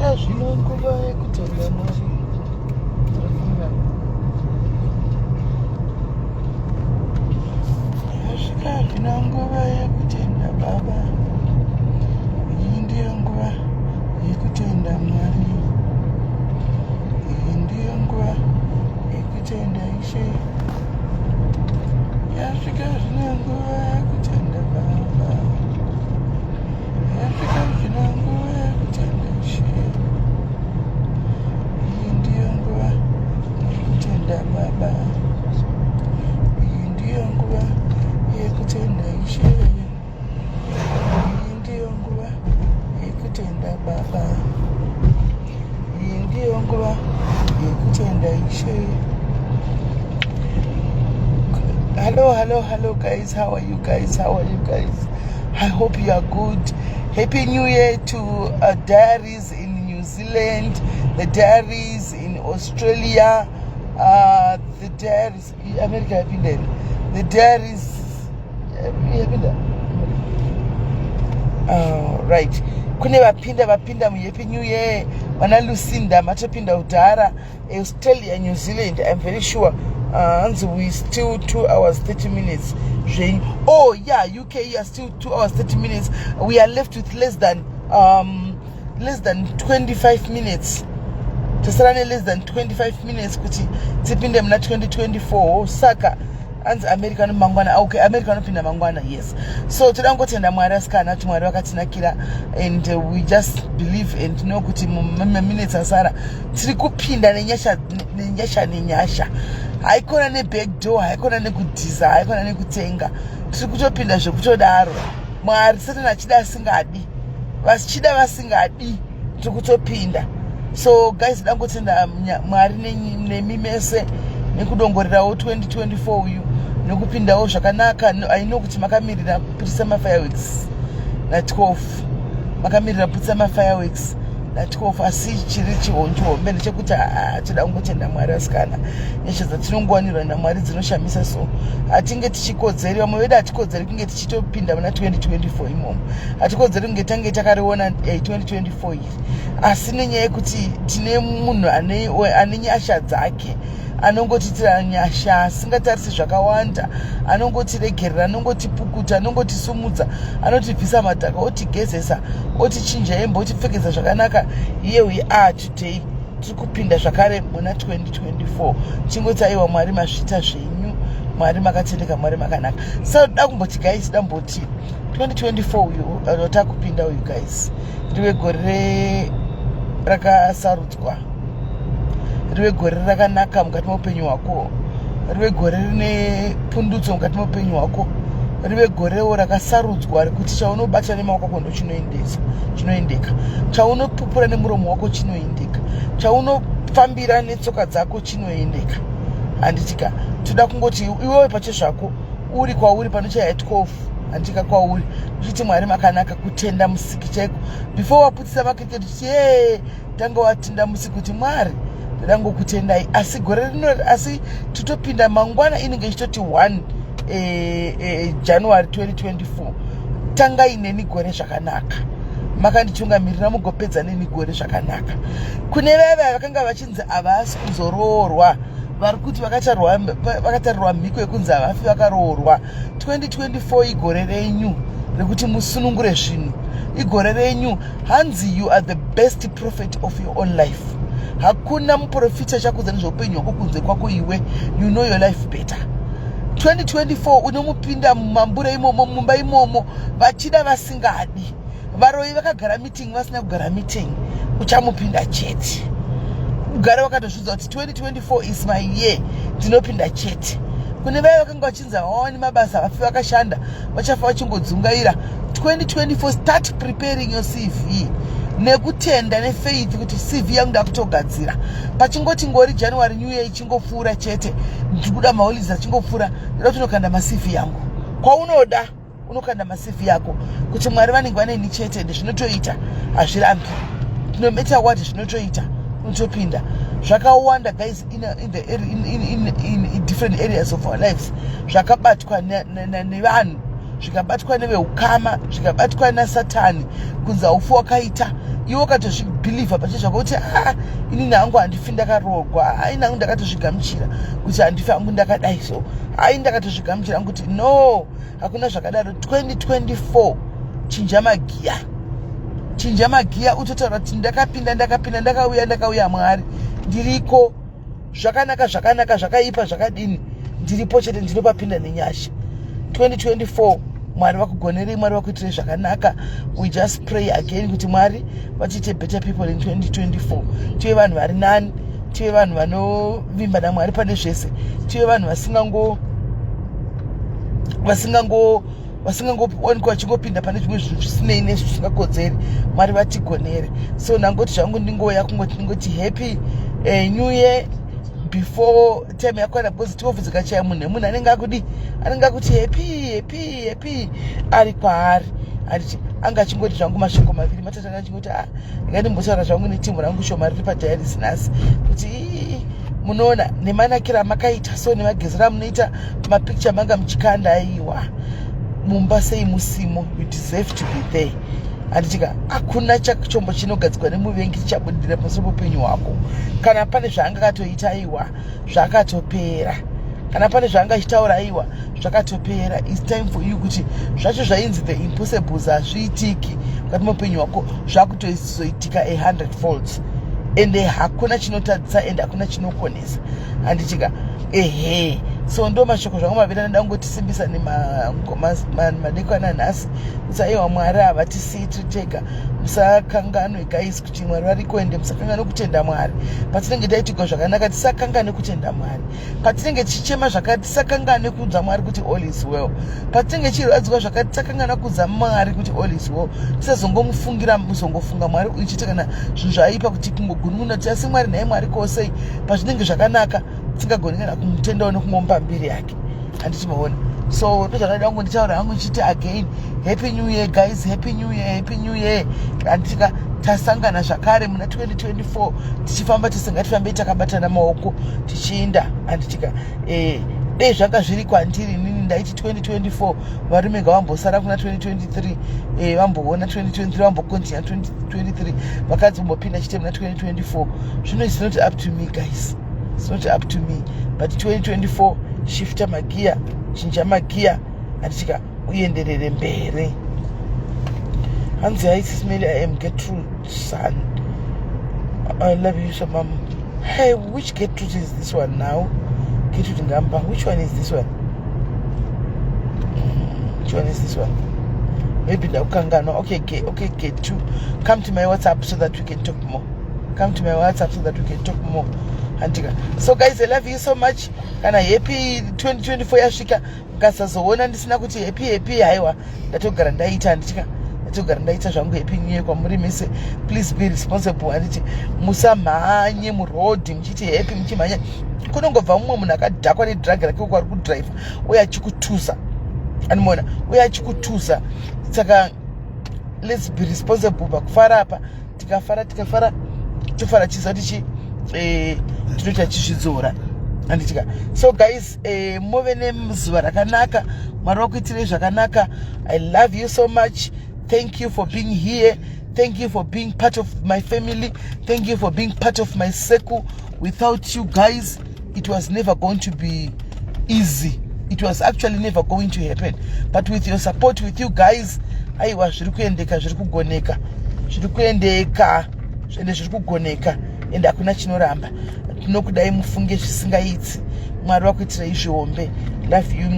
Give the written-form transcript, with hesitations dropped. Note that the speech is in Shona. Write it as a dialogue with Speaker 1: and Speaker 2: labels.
Speaker 1: Yasvika zvino nguva yekutenda Mwari. Yasvika zvino nguva yekutenda Baba. Iyi ndiyo nguva yekutenda Mwari. Iyi ndiyo nguva yekutenda Ishe. Yasvika zvino nguva yekutenda Baba. Yasvika zvino nguva yekutenda Ishe. Iyi ndiyo nguva yekutenda Baba. Iyi ndiyo nguva yekutenda Ishe. Iyi ndiyo nguva yekutenda Baba. Iyi ndiyo nguva yekutenda Ishe. Hello guys, how are you guys? I hope you are good. Happy New Year to diaries in New Zealand, the diaries in Australia, the diaries in America, the diaries right. Kune vapinda mu Happy New Year, vana Lucinda matopinda udhara Australia, New Zealand. I'm very sure and we still 2 hours 30 minutes. Oh yeah, UK, you are still 2 hours 30 minutes. We are left with less than 25 minutes. Tosarane less than 25 minutes kuti tipinde mna 2024 saka and America no mangwana. Okay, America no pinda mangwana, yes. So today I'm going to Mwari asikana kuti Mwari wakatinakira, and we just believe and know kuti minutes asara tiri kupinda nenyasha haikona ne back door, haikona ne kudhiza, haikona ne kutenga, tiri kutopinda zvekutodaro. Mwari satana achida asingadi, vasichida vasingadi, tiri kutopinda. So guys, ndangotenda Mwari nemi mese nekudongorerawo 2024 uyu nekupindawo zvakanaka. I know kuti makamirira putisa mafireworks na 12, makamirira putisa mafireworks na 12, asi chiri chihombe ndechekuti tida kungotenda Mwari asikana. Nyasha dzatinongwanirwa naMwari dzinoshamisa, so hatinge tichikodzeri. Vamwe vedu hatikodzeri kunge tichitopinda muna 2024 imomo, hatikodzeri kunge tange takariona 2024 iri, asi nenyaya yekuti tine munhu ane nyasha dzake, anongotitira nyasha asingatarisi zvakawanda, anongotiregerera, anongotipukuta, anongotisumudza, anotibvisa madhaka, otigezesa, otichinja hembe, otipfekesa zvakanaka. Here we are today, tiri kupinda zvakare muna 2024. Chingoti aiwa Mwari masvita zvenyu, Mwari makatendeka, Mwari makanaka. So dakumboti guys, damboti 2024 uyu rotakupinda uyu guys, riwe gore rakasarudzwa, rive gore rakanaka mukati meupenyu hwako, rive gore rine pundutso mukati meupenyu hwako, rive gorewo rakasarudzwa rekuti chaunobata nemaoko ako ndo chinoendeka, chaunopupura nemuromo wako chinoendeka, chaunofambira netsoka dzako chinoendeka. Handitika toda kungoti iwewe pache zvako uri kwauri panochaya 12, handika kwauri uchiti Mwari makanaka, kutenda musiki chaiko. Before waputisa makiriketi kuti tanga watenda musiki kuti Mwari ndango kutendai, asi gore rino, asi tutopinda mangwana inenge ichitoti 1 January 2024. Tanga ineni gore zvakanaka, makanditungamirira mugopedza neni gore zvakanaka. Kune veve vakanga vachinzi havasi kuzoroorwa, vari kuti vakatarirwa mhiko yekunzi havafi vakaroorwa. 2024 igore renyu rekuti musunungure zvinhu, igore renyu. Hanzi you are the best prophet of your own life. Hakuna muprofita chakudza nezveupenyu hwako kunze kwako iwe. You know your life better. 2024 unomupinda mumambure imomo, mumba imomo, vachida vasingadi, varoyi vakagara meeting vasina kugara meeting, uchamupinda chete. Ugare wakatozvidza kuti 2024 is my year, ndinopinda chete. Kune vaye vakanga vachinzi havawani mabasa, vafi vakashanda, vachafa vachingodzungaira. 2024 start preparing your CV nekutenda nefaith kuti CV yangu ndakutogadzira. Pachingoti ngori January New Year ichingopfuura chete, ndikuda maholidays achingopfuura, ndoda kuti unokanda ma-CV yangu. Kwaunoda unokanda ma-CV yako kuti Mwari vanenge vaneni chete, ndezvinotoita hazvirambi. No matter what zvinotoita unotopinda. Zvakawanda guys in different areas of our lives. Zvakabatwa nevanhu, zvikabatwa neveukama, zvikabatwa naSatani, kunzi haufi wakaita, iwe ukatozvibhira believe pachezva kuti inini hangu handifi ndakarogwa ina hangu ndakatozvigamuchira kuti handifi hangu ndakadai so ndakatozvigamuchira kuti no hakuna zvakadaro. 2024 chinja magiya utotaura kuti ndakauya Mwari ndiriko zvakanaka zvakaipa zvakadini ndiripo chete ndinopapinda nenyasha. 2024 Mwari vakugonerei, Mwari vakuitirei zvakanaka. We just pray again kuti Mwari vatiite better people in 2024. Tive vanhu vari nani, tive vanhu vanovimba naMwari pane zvese, tive vanhu vasingangoonekwa vachingopinda pane zvimwe zvinhu zvisinei nezvo zvisingakodzeri. Mwari vatigonere. So nangoti zvangu ndingoya kungoti happy new year before time yakwana, because tovhuzika chaya munhu anenge akuti happy ari kwaari anga achingoti zvangu mashoko maviri matatu anga achingoti ndingadimbotaura zvangu netimu rangu shoma riri padiaris nhasi kuti munoona nemanakira makaita so nemagezi ramunoita mapicture manga muchikanda aiwa mumba sei musimo, you deserve to be there. Anditika hakuna chombo chinogadzikwa nemuvengi chichabudirira pamusoro poupenyu hwako. Kana pane zvaanga katoita aiwa zvakatopera, kana pane zvaanga achitaura aiwa zvakatopera. It's time for you kuti zvacho zvainzi the impossibles hazviitiki mukati meupenyu hwako zvakutozoitika 100 folds, ende hakuna chinotadzisa ende hakuna chinokonesa. Anditika so ndo mashoko zvangu maviri andangotisimbisa nemadekwana nhasi kuti aiwa Mwari havatisii tiri tega. Musakanganwe guys kuti Mwari variko ende musakanganwe kutenda Mwari. Patinenge taitigwa zvakanaka tisakanganwe kutenda Mwari. Patinenge tichichema zvakati tisakanganwe kuudza Mwari kuti all is well. Patinenge tichirwadzirwa zvakati tisakanganwa kuudza Mwari kuti all is well. Tisazongomufungira muzongofunga Mwari uchiita kana zvinhu zvaipa kuti kungogunun'una kuti asi Mwari naye Mwari kosei pazvinenge zvakanaka tisingagoni kana kumutendawo nekungomupa mbiri yake. Handiti maona. So ndozvakada hangu nditaura hangu ndichiti again happy new year guys, happy new year. Anditika tasangana zvakare muna 2024 tichifamba tisingatifambei takabatana maoko tichienda. Anditika dei zvanga zviri kwandiri inini ndaiti 2024 varume ngavambosara kuna 2023 vamboona 2023 vambokontinua 2023 vakadzi vombopinda chite muna 2024. Zvino it's not up to me guys, it's not up to me, but 2024 shifta magia, chinja magia, anditika uyenderere mbere. Hanzi SIS MELLY, I am Gertrude son. I love you so mom. Hey, which Gertrude is this one now? Gertrude Ngamba, which one is this one? Which one is this one? Maybe the Ukangano. Okay, get to come to my WhatsApp so that we can talk more. Come to my WhatsApp so that we can talk more. Antika. So guys, I love you so much. Kana happy 2024 yashika. Kasazoona ndisina kuti happy haiwa. Ndatogara ndaita anditika. Ndatogara ndaita zvangu happy new year kwamuri mese. Please be responsible anditi musamhanye muroad muchiti happy muchimhanya. Kunongobva mumwe munhu akadhakwa nedhiragi rake kwari kudhiraivha uye achikutusa. Animona uye achikutusa. Saka let's be responsible pakufara apa. Tikafara tofara chizati tinoita chizvidzora. Anditika. So guys, muve nezuva rakanaka. Mwari vakuitirei zvakanaka. I love you so much. Thank you for being here. Thank you for being part of my family. Thank you for being part of my circle. Without you guys, it was never going to be easy. It was actually never going to happen. But with your support, with you guys, aiwa zviri kuendeka, zviri kugoneka. Zviri kuendeka, ende zviri kugoneka. Ende hakuna chinoramba. Tinokudai mufunge zvisingaitsi. Mwari vakuitirei zvihombe. Love you.